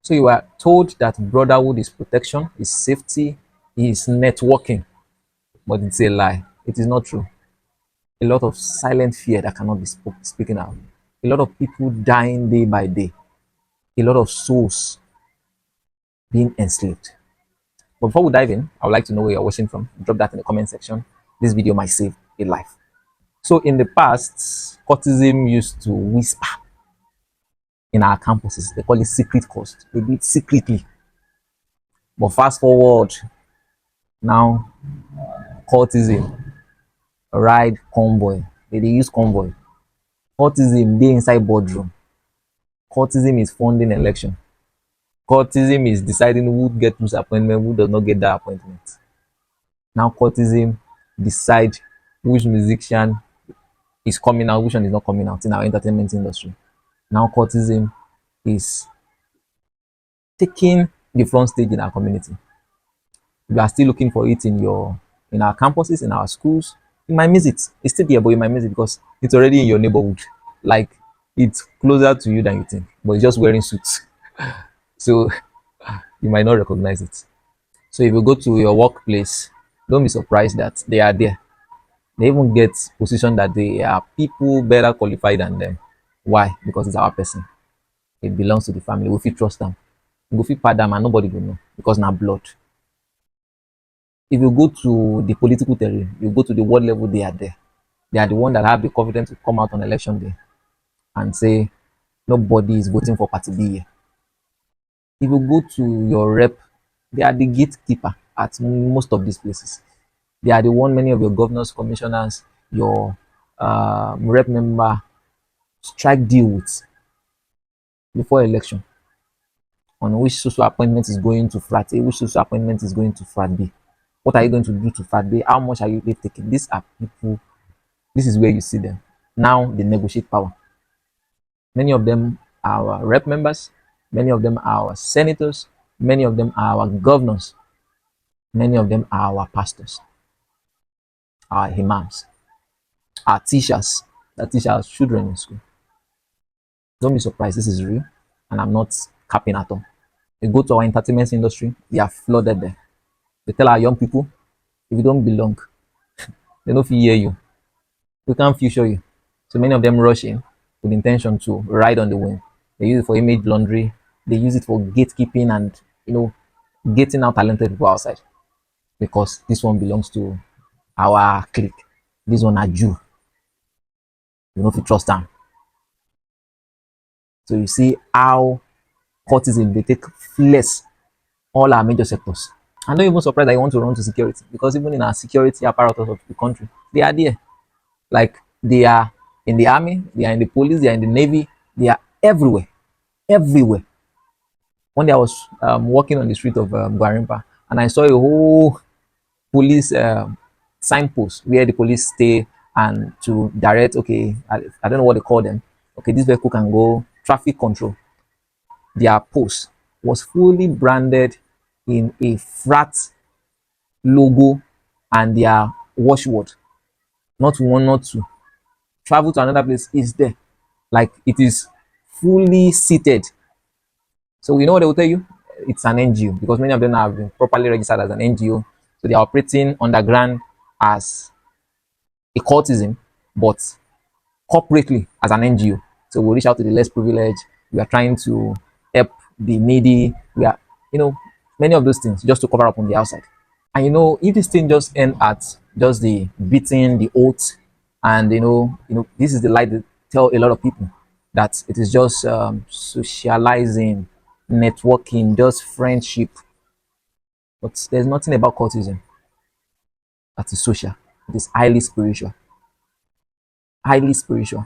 So you are told that brotherhood is protection, is safety, is networking, but it's a lie. It is not true. A lot of silent fear that cannot be speaking out. A lot of people dying day by day. A lot of souls being enslaved. But before we dive in, I would like to know where you're watching from. Drop that in the comment section. This video might save a life. So in the past, cultism used to whisper in our campuses. They call it secret course. They do it secretly. But fast forward, now cultism, ride convoy. They use convoy. Cultism, they inside boardroom. Cultism is funding election. Cultism is deciding who get whose appointment, who does not get that appointment. Now cultism decide which musician is coming out, which one is not coming out in our entertainment industry. Now cultism is taking the front stage in our community. You are still looking for it in our campuses, in our schools. You might miss it. It's still there, but you might miss it because it's already in your neighborhood. Like it's closer to you than you think, but it's just wearing suits. So you might not recognize it. So if you go to your workplace, don't be surprised that they are there. They even get position that they are people better qualified than them. Why? Because it's our person. It belongs to the family. We fit trust them. We go fit pad them and nobody will know because now blood. If you go to the political terrain, you go to the world level, they are there. They are the one that have the confidence to come out on election day and say nobody is voting for party B here. If you go to your rep, they are the gatekeeper at most of these places. They are the one many of your governors, commissioners, your rep member strike deal with before election on which social appointment is going to frat A, which social appointment is going to frat B. What are you going to do to frat B? How much are you taking? These are people, this is where you see them. Now they negotiate power. Many of them are our rep members, many of them are our senators, many of them are our governors, many of them are our pastors, our imams, our teachers that teach our children in school. Don't be surprised, this is real, and I'm not capping at all. You go to our entertainment industry, they are flooded there. They tell our young people, if you don't belong, they don't hear you. We can't future you. So many of them rush in with intention to ride on the wind. They use it for image laundry. They use it for gatekeeping and getting out talented people outside. Because this one belongs to our clique. This one are Jew. You know if you trust them. So you see how cultism they take flex all our major sectors. I'm not even surprised that you want to run to security because even in our security apparatus of the country, they are there. Like they are in the army, they are in the police, they are in the navy, they are everywhere, everywhere. One day I was walking on the street of Guarimpa and I saw a whole police signpost where the police stay and to direct, okay, I don't know what they call them. Okay, this vehicle can go traffic control. Their post was fully branded in a frat logo and their watchword. Not one, not two. Travel to another place is there. Like it is fully seated. So you know what they will tell you? It's an NGO because many of them have been properly registered as an NGO. So they are operating underground as a cultism, but corporately as an NGO. So we reach out to the less privileged. We are trying to help the needy. We are, many of those things just to cover up on the outside. And if this thing just end at just the beating, the oath, and this is the lie that tell a lot of people that it is just socializing, networking, just friendship. But there's nothing about cultism that is social. It is highly spiritual. Highly spiritual.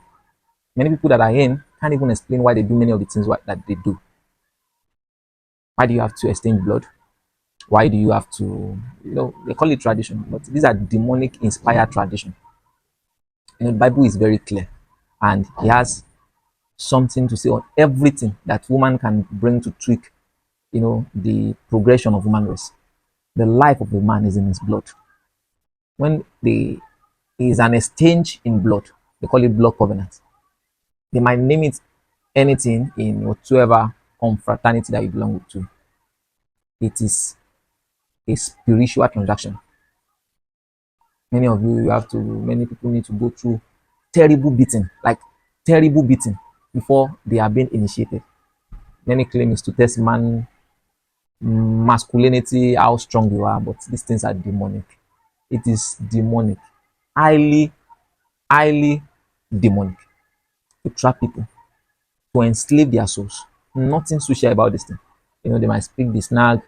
Many people that are in can't even explain why they do many of the things that they do. Why do you have to exchange blood? Why do you have to, they call it tradition, but these are demonic inspired tradition. The Bible is very clear and it has something to say on everything that woman can bring to tweak, the progression of human race. The life of a man is in his blood. When there is an exchange in blood, they call it blood covenant. They might name it anything in whatsoever confraternity that you belong to. It is a spiritual transaction. Many people need to go through terrible beating, like terrible beating, before they are being initiated. Many claim is to test man masculinity, how strong you are, but these things are demonic. It is demonic, highly, highly demonic, to trap people, to enslave their souls. Nothing social about this thing. They might speak the snag,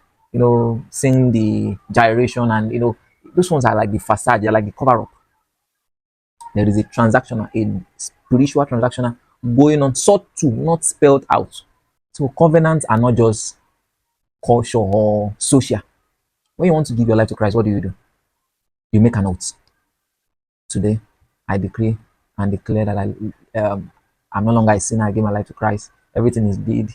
sing the gyration, and those ones are like the facade, they're like the cover up. There is a transactional, a spiritual transactional going on, sought to, not spelled out. So covenants are not just culture or social. When you want to give your life to Christ, what do? You make an oath. Today, I decree and declare that I'm no longer a sinner. I give my life to Christ. Everything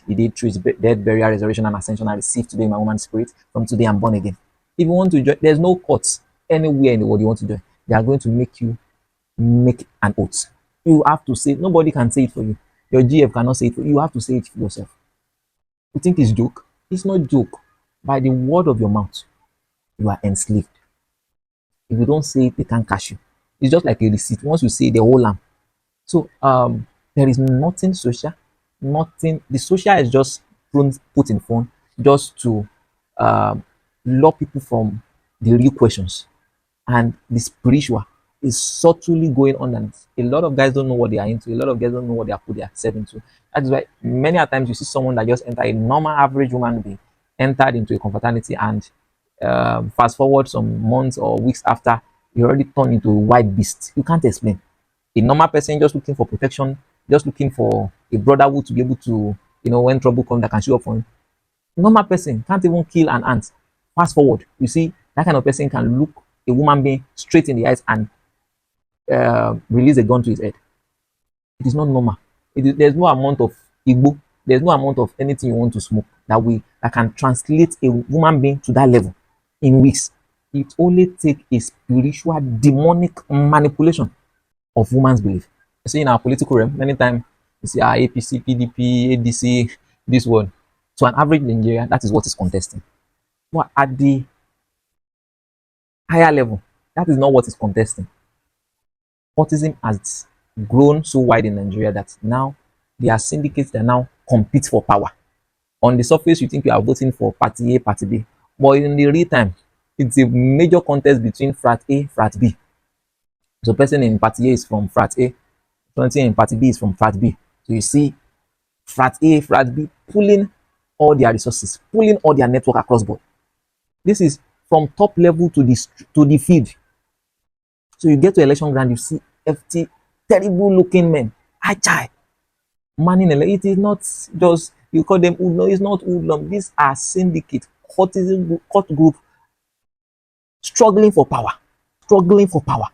He did through His death, burial, resurrection, and ascension. I received today in my woman's spirit. From today, I'm born again. If you want to join, there's no courts anywhere in the world you want to join. They are going to make you make an oath. You have to say. Nobody can say it for you. Your GF cannot say it for you. You have to say it for yourself. You think it's joke? It's not joke. By the word of your mouth, you are enslaved. If you don't say it, they can't catch you. It's just like a receipt. Once you say the whole lamb. So there is nothing social, nothing. The social is just put in phone just to um, lure people from the real questions, and the spiritual is subtly going on, and a lot of guys don't know what they are into. A lot of guys don't know what they are put themselves into. That is why many a times you see someone that just enter, a normal average human being entered into a confraternity, and fast forward some months or weeks after, you already turned into a wild beast. You can't explain. A normal person just looking for protection, just looking for a brotherhood to be able to, when trouble comes, that can show up for him. Normal person can't even kill an ant. Fast forward, you see that kind of person can look a woman being straight in the eyes and release a gun to his head. It is not normal. There's no amount of Igbo, there's no amount of anything you want to smoke that can translate a woman being to that level in weeks. It only takes a spiritual demonic manipulation of woman's belief. You see, in our political realm, many times you see our APC, PDP, ADC, this one. To an average Nigerian, that is what is contesting. But at the higher level, that is not what is contesting. Cultism has grown so wide in Nigeria that now there are syndicates that now compete for power. On the surface, you think you are voting for party A, party B, but in the real time, it's a major contest between frat A, frat B. So, person in party A is from frat A, person in party B is from frat B. So, you see frat A, frat B pulling all their resources, pulling all their network across board. This is from top level to the field. So you get to election ground, you see FT, terrible looking men, high manning. It is not just you call them hoodlum. It's not hoodlum. These are syndicate, courtesan, court group struggling for power, struggling for power.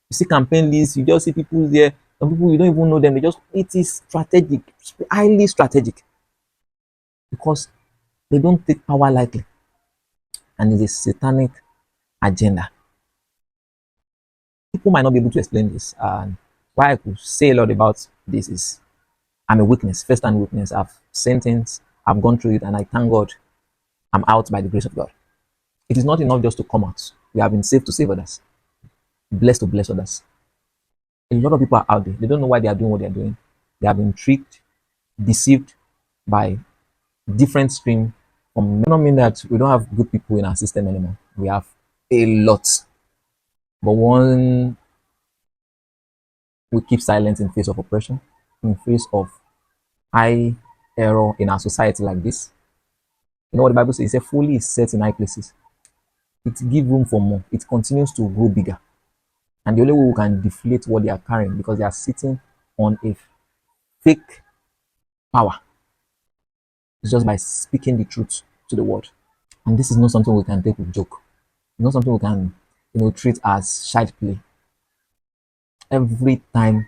You see campaign lists, you just see people there. Some people you don't even know them. It is strategic, highly strategic, because they don't take power lightly, and it's a satanic agenda. People might not be able to explain this, and why I could say a lot about this is I'm a witness, first-hand witness. I've seen things, I've gone through it, and I thank God I'm out by the grace of God. It is not enough just to come out. We have been saved to save others, blessed to bless others. A lot of people are out there. They don't know why they are doing what they are doing. They have been tricked, deceived by different stream. From not mean that we don't have good people in our system anymore. We have a lot, but one, we keep silent in face of oppression, in face of high error in our society like this. You know what the Bible says? It says, "Fully is set in high places." It gives room for more. It continues to grow bigger. And the only way we can deflate what they are carrying, because they are sitting on a fake power, is just by speaking the truth to the world. And this is not something we can take with joke. It's not something we can, treat as child play. Every time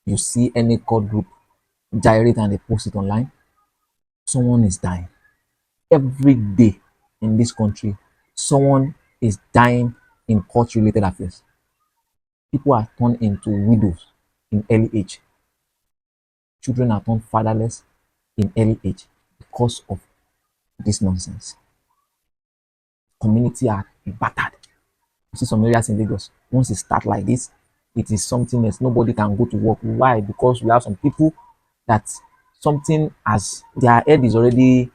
you see any cult group gyrate and they post it online, someone is dying. Every day in this country, someone is dying in court related affairs. People are turned into widows in early age. Children are turned fatherless in early age. because of this nonsense. Community are battered. You see some areas in Lagos, once it start like this, it is something else. Nobody can go to work. Why? Because we have some people that something as their head is already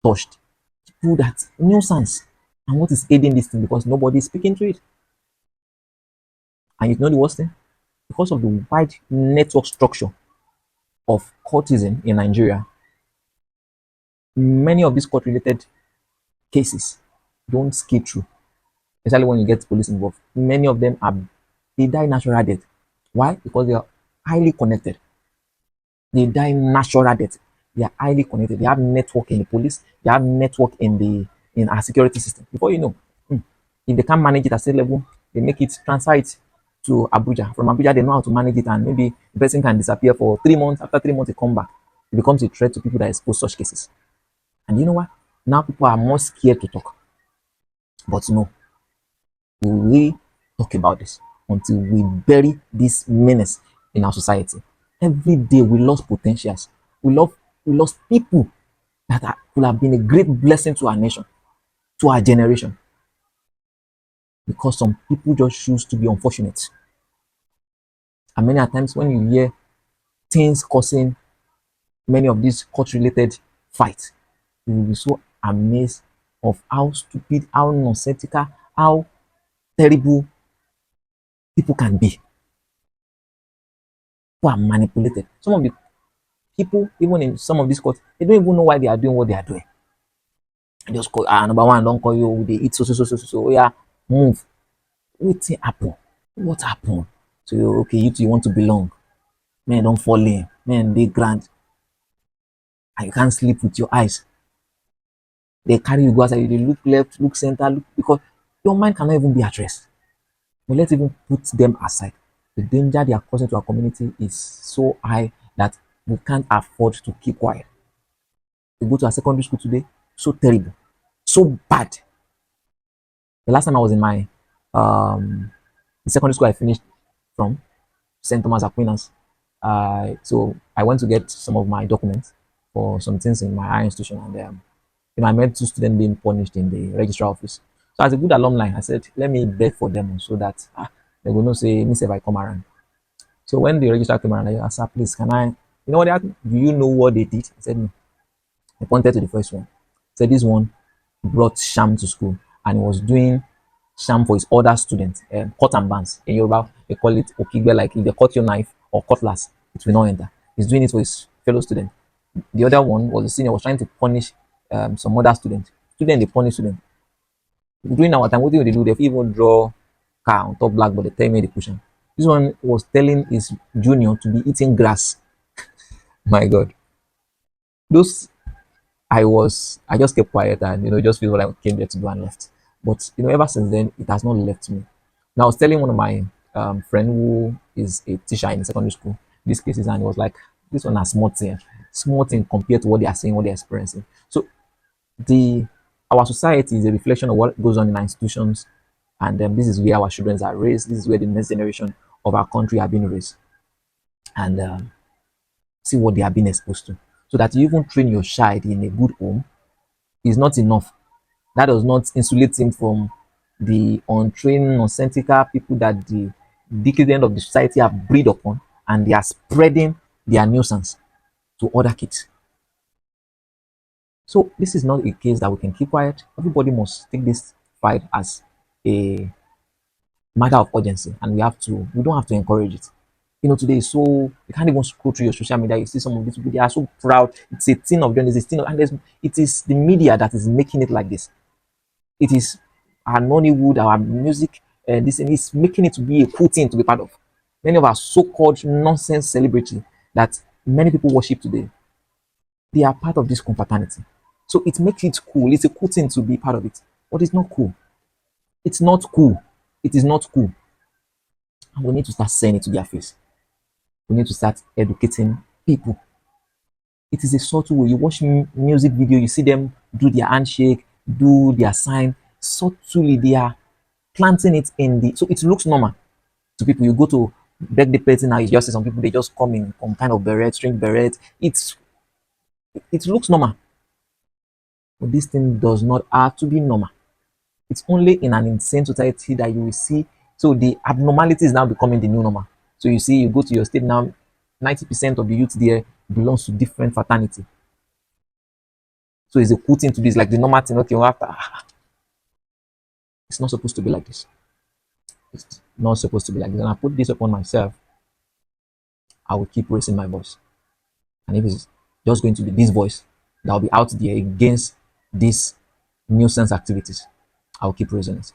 touched. People that nuisance. And what is aiding this thing? Because nobody is speaking to it. And you know the worst thing? Because of the wide network structure of cultism in Nigeria, many of these court related cases don't skip through, especially when you get police involved. Many of them are they die natural death. Why? Because they are highly connected. They die natural death. They are highly connected. They have network in the police. They have network in our security system. Before you know, if they can't manage it at state level, they make it transfer it to Abuja. From Abuja, they know how to manage it, and maybe the person can disappear for 3 months. After 3 months, they come back. It becomes a threat to people that expose such cases. And you know what? Now people are more scared to talk. But no, we talk about this until we bury this menace in our society. Every day we lost potentials. We lost people that could have been a great blessing to our nation, to our generation, because some people just choose to be unfortunate. And many a times when you hear things causing many of these court-related fights, you will be so amazed of how stupid, how nonsensical, how terrible people can be. People are manipulated. Some of the people, even in some of these courts, they don't even know why they are doing what they are doing. They just call, number one, don't call you, they eat so, yeah, move. Wetin happen? What happened? So, okay, you two, you want to belong. Men don't fall in. Men, they grant. And you can't sleep with your eyes. They carry you go outside, they look left, look center, look, because your mind cannot even be at rest. But let's even put them aside. The danger they are causing to our community is so high that we can't afford to keep quiet. You go to a secondary school today, so terrible, so bad. The last time I was in my the secondary school I finished from, St. Thomas Aquinas, so I went to get some of my documents for some things in my higher institution, and I met two students being punished in the registrar office. So as a good alumni, I said, let me beg for them so that they will not say, Miss, if I come around. So when the registrar came around, I asked her, please, can I, what they asked me? Do you know what they did? I said, no. I pointed to the first one. I said, this one brought sham to school and he was doing sham for his other students, cut and bands. In Yoruba, they call it okigbe, like if they cut your knife or cutlass, it will not enter. He's doing it for his fellow student. The other one was the senior, was trying to punish some other student. Student, they punish student. During our time, what do they do? They even draw car on top blackboard, they tell me the question. This one was telling his junior to be eating grass. My God. Those I just kept quiet and just feel what I came there to do and left. But ever since then, it has not left me. Now I was telling one of my friend who is a teacher in secondary school these cases, and he was like, "This one has small thing compared to what they are saying, what they're experiencing." So the our society is a reflection of what goes on in our institutions, and this is where our children are raised. This is where the next generation of our country are being raised, and see what they are being exposed to. So that you even train your child in a good home is not enough. That does not insulate him from the untrained, nonsensical people that the decadent of the society have bred upon, and they are spreading their nuisance to other kids. So this is not a case that we can keep quiet. Everybody must take this fight as a matter of urgency, and we don't have to encourage it. Today is so you can't even scroll through your social media. You see some of these people, they are so proud. It's a thing of journalism, it's a thing of, and it is the media that is making it like this. It is our Nollywood, our music, and this is making it to be a cool thing to be part of. Many of our so-called nonsense celebrity that many people worship today, they are part of this confraternity. So it makes it cool. It's a cool thing to be part of it, but it's not cool. It's not cool. It is not cool. And we need to start saying it to their face. We need to start educating people. It is a subtle way. You watch music video, you see them do their handshake, do their sign. Subtly, they are planting it in the so it looks normal to people. You go to birthday party now, you just see some people they just come in kind of beret, string beret. It's It looks normal, but this thing does not have to be normal. It's only in an insane society that you will see. So the abnormality is now becoming the new normal. So you see, you go to your state now, 90% of the youth there belongs to different fraternity. So it's a cool thing to do. It's like the normal thing. Okay, well, after it's not supposed to be like this. It's not supposed to be like this. And I put this upon myself. I will keep raising my voice. And if it's just going to be this voice that will be out there against these nuisance activities, I will keep raising it.